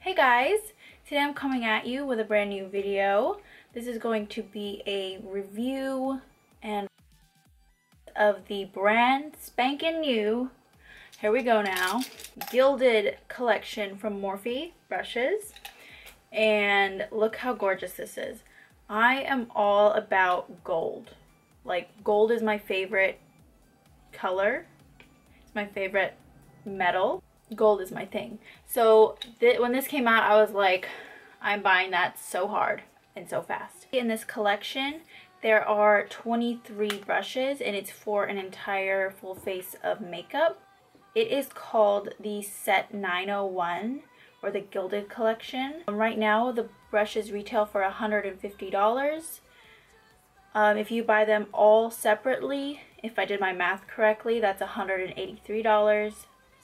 Hey guys, today I'm coming at you with a brand new video. This is going to be a review and of the brand spanking new, here we go now, Gilded collection from Morphe brushes. And look how gorgeous this is. I am all about gold. Like, gold is my favorite color. It's my favorite metal. Gold is my thing. So when this came out, I was like, I'm buying that so hard and so fast. In this collection, there are 23 brushes and it's for an entire full face of makeup. It is called the Set 901 or the Gilded collection. Right now, the brushes retail for $150. If you buy them all separately, if I did my math correctly, that's $183.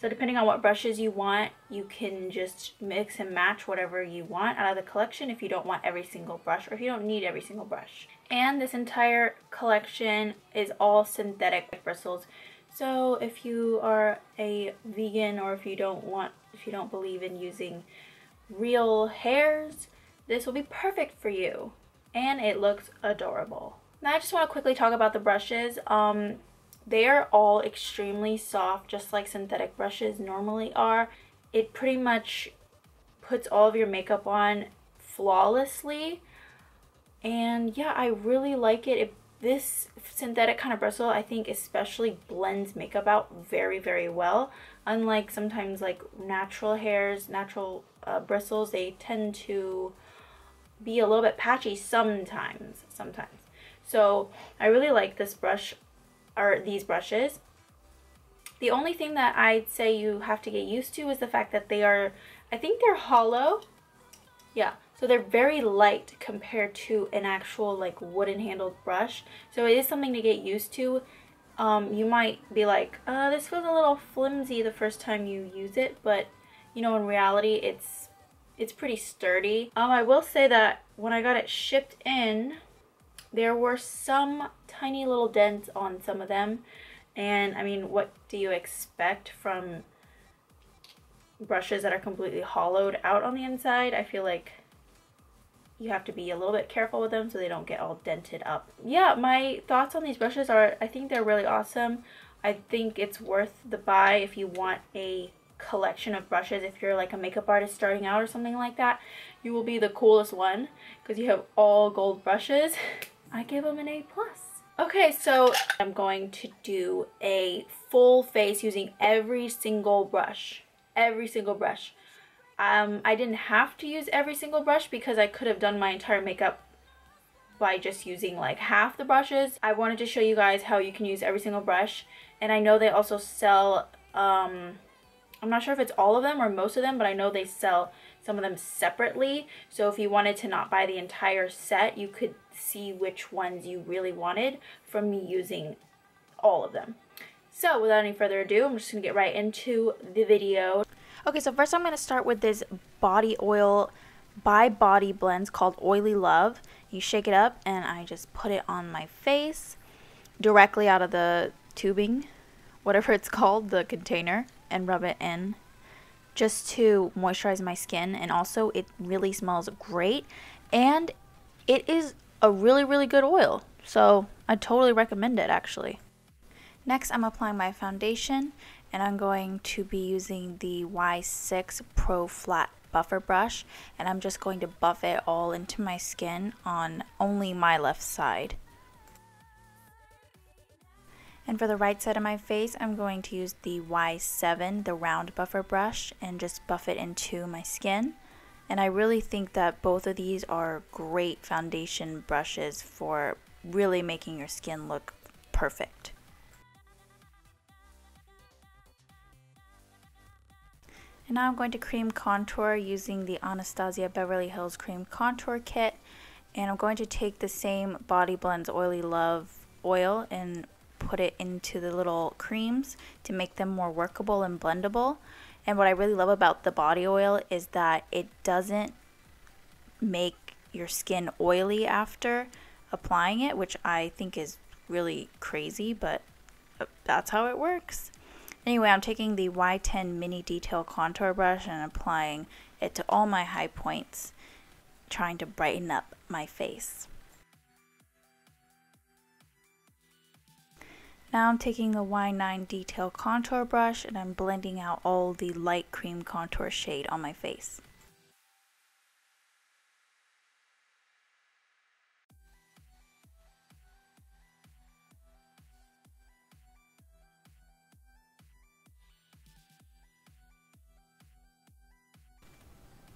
So depending on what brushes you want, you can just mix and match whatever you want out of the collection if you don't want every single brush or if you don't need every single brush. And this entire collection is all synthetic bristles. So if you are a vegan or if you don't believe in using real hairs, this will be perfect for you. And it looks adorable. Now I just want to quickly talk about the brushes. They are all extremely soft, just like synthetic brushes normally are. It pretty much puts all of your makeup on flawlessly. And yeah, I really like it. This synthetic kind of bristle, I think, especially blends makeup out very, very well. Unlike sometimes like natural hairs, natural bristles, they tend to be a little bit patchy sometimes. So I really like this brush, or these brushes. The only thing that I'd say you have to get used to is the fact that they are, I think they're hollow. Yeah, so they're very light compared to an actual like wooden handled brush. So it is something to get used to. You might be like, this feels a little flimsy the first time you use it, but you know, in reality it's pretty sturdy. I will say that when I got it shipped in, there were some tiny little dents on some of them. And I mean, what do you expect from brushes that are completely hollowed out on the inside? I feel like you have to be a little bit careful with them so they don't get all dented up. Yeah, my thoughts on these brushes are, I think they're really awesome. I think it's worth the buy if you want a collection of brushes. If you're like a makeup artist starting out or something like that, you will be the coolest one because you have all gold brushes. I give them an A+. Okay, so I'm going to do a full face using every single brush. Every single brush. I didn't have to use every single brush because I could have done my entire makeup by just using like half the brushes. I wanted to show you guys how you can use every single brush. And I know they also sell, I'm not sure if it's all of them or most of them, but I know they sell some of them separately. So if you wanted to not buy the entire set, you could see which ones you really wanted from me using all of them. So without any further ado, I'm just going to get right into the video. Okay, so first I'm going to start with this body oil by Body Blends called Oily Love. You shake it up and I just put it on my face directly out of the tubing, whatever it's called, the container, and rub it in just to moisturize my skin. And also it really smells great and it is a really, really good oil, so I totally recommend it actually. Next I'm applying my foundation and I'm going to be using the Y6 Pro Flat Buffer brush and I'm just going to buff it all into my skin on only my left side. And for the right side of my face, I'm going to use the Y7, the round buffer brush, and just buff it into my skin. And I really think that both of these are great foundation brushes for really making your skin look perfect. And now I'm going to cream contour using the Anastasia Beverly Hills Cream Contour Kit. And I'm going to take the same Body Blends Oily Love oil and put it into the little creams to make them more workable and blendable. And what I really love about the body oil is that it doesn't make your skin oily after applying it, which I think is really crazy, but that's how it works. Anyway, I'm taking the Y10 Mini Detail Contour Brush and applying it to all my high points, trying to brighten up my face. Now I'm taking the Y9 Detail Contour Brush and I'm blending out all the light cream contour shade on my face.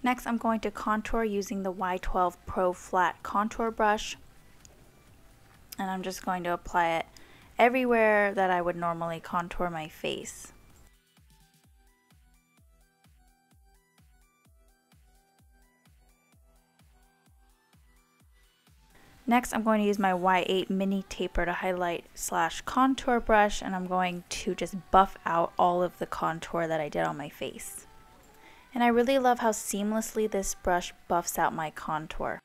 Next, I'm going to contour using the Y12 Pro Flat Contour Brush. And I'm just going to apply it everywhere that I would normally contour my face. Next, I'm going to use my Y8 Mini Tapered Highlight / Contour Brush, and I'm going to just buff out all of the contour that I did on my face. And I really love how seamlessly this brush buffs out my contour.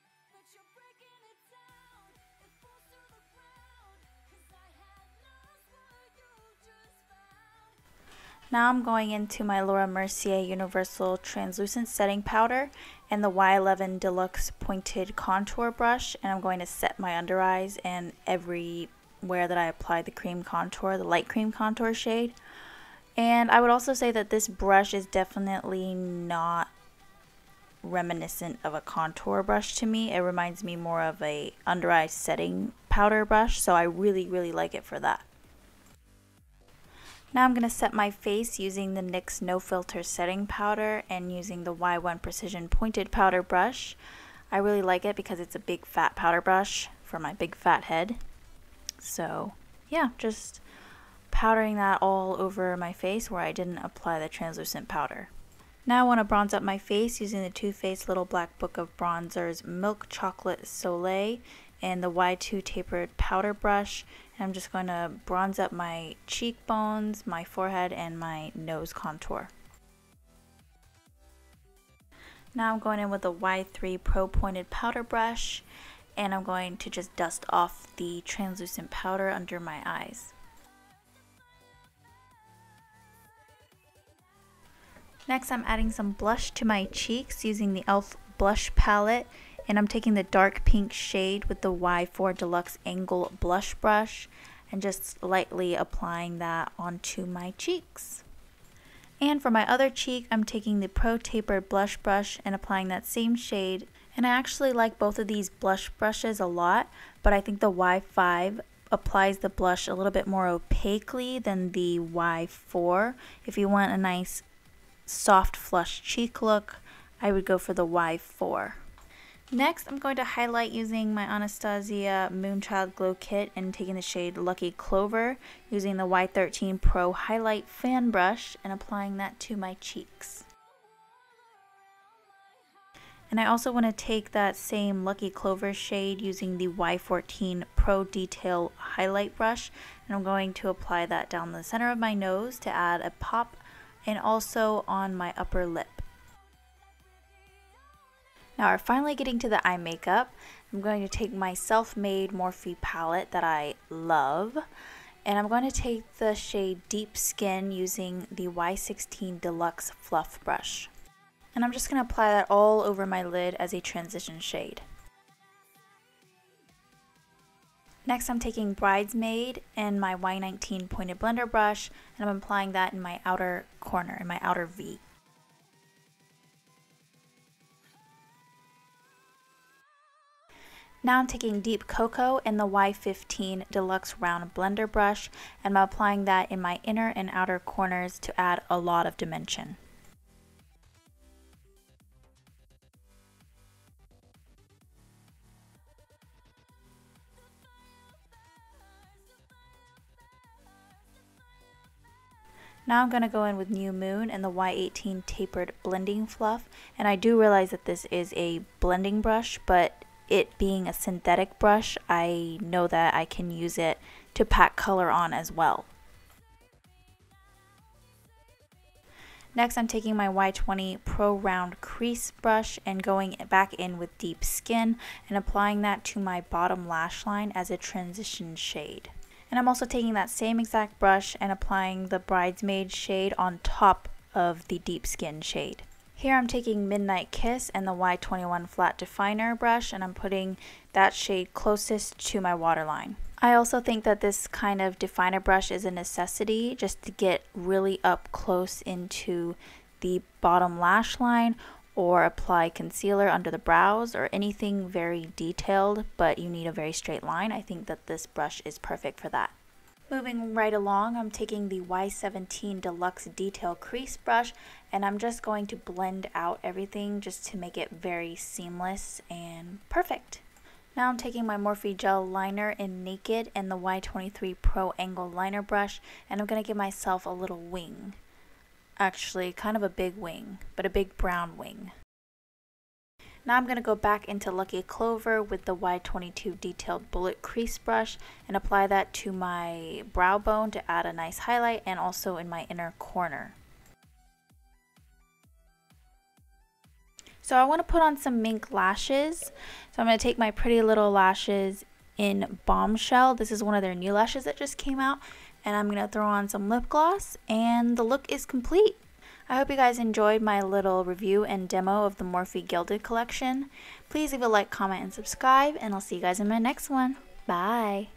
Now I'm going into my Laura Mercier Universal Translucent Setting Powder and the Y11 Deluxe Pointed Contour Brush, and I'm going to set my under eyes and everywhere that I apply the cream contour, the light cream contour shade. And I would also say that this brush is definitely not reminiscent of a contour brush to me. It reminds me more of a under eye setting powder brush, so I really like it for that. Now I'm going to set my face using the NYX No Filter Setting Powder and using the Y1 Precision Pointed Powder Brush. I really like it because it's a big fat powder brush for my big fat head. So yeah, just powdering that all over my face where I didn't apply the translucent powder. Now I want to bronze up my face using the Too Faced Little Black Book of Bronzers Milk Chocolate Soleil and the Y2 Tapered Powder Brush. And I'm just going to bronze up my cheekbones, my forehead, and my nose contour. Now I'm going in with the Y3 Pro Pointed Powder Brush, and I'm going to just dust off the translucent powder under my eyes. Next, I'm adding some blush to my cheeks using the e.l.f. blush palette, and I'm taking the dark pink shade with the Y4 Deluxe Angle blush brush and just lightly applying that onto my cheeks. And for my other cheek, I'm taking the Pro Tapered blush brush and applying that same shade. And I actually like both of these blush brushes a lot, but I think the Y5 applies the blush a little bit more opaquely than the Y4. If you want a nice soft flush cheek look, I would go for the Y4. Next, I'm going to highlight using my Anastasia Moonchild Glow Kit and taking the shade Lucky Clover using the Y13 Pro Highlight Fan Brush and applying that to my cheeks. And I also want to take that same Lucky Clover shade using the Y14 Pro Detail Highlight Brush, and I'm going to apply that down the center of my nose to add a pop, and also on my upper lip. Now we're finally getting to the eye makeup. I'm going to take my self-made Morphe palette that I love, and I'm going to take the shade Deep Skin using the Y16 Deluxe Fluff brush. And I'm just going to apply that all over my lid as a transition shade. Next, I'm taking Bridesmaid and my Y19 pointed blender brush, and I'm applying that in my outer corner, in my outer V. Now I'm taking Deep Cocoa and the Y15 Deluxe Round Blender brush, and I'm applying that in my inner and outer corners to add a lot of dimension. Now I'm going to go in with New Moon and the Y18 Tapered Blending Fluff, and I do realize that this is a blending brush, but it being a synthetic brush, I know that I can use it to pack color on as well. Next, I'm taking my Y20 Pro Round Crease brush and going back in with Deep Skin and applying that to my bottom lash line as a transition shade. And I'm also taking that same exact brush and applying the Bridesmaid shade on top of the Deep Skin shade. Here I'm taking Midnight Kiss and the Y21 Flat Definer brush, and I'm putting that shade closest to my waterline. I also think that this kind of definer brush is a necessity just to get really up close into the bottom lash line, or apply concealer under the brows, or anything very detailed but you need a very straight line. I think that this brush is perfect for that. Moving right along, I'm taking the Y17 Deluxe Detail Crease brush, and I'm just going to blend out everything just to make it very seamless and perfect. Now I'm taking my Morphe Gel Liner in Naked and the Y23 Pro Angle Liner brush, and I'm going to give myself a little wing. Actually, kind of a big wing, but a big brown wing. Now I'm going to go back into Lucky Clover with the Y22 Detailed Bullet Crease brush and apply that to my brow bone to add a nice highlight, and also in my inner corner. So I want to put on some mink lashes. So I'm going to take my Pretty Little Lashes in Bombshell. This is one of their new lashes that just came out. And I'm going to throw on some lip gloss, and the look is complete. I hope you guys enjoyed my little review and demo of the Morphe Gilded collection. Please leave a like, comment, and subscribe, and I'll see you guys in my next one. Bye!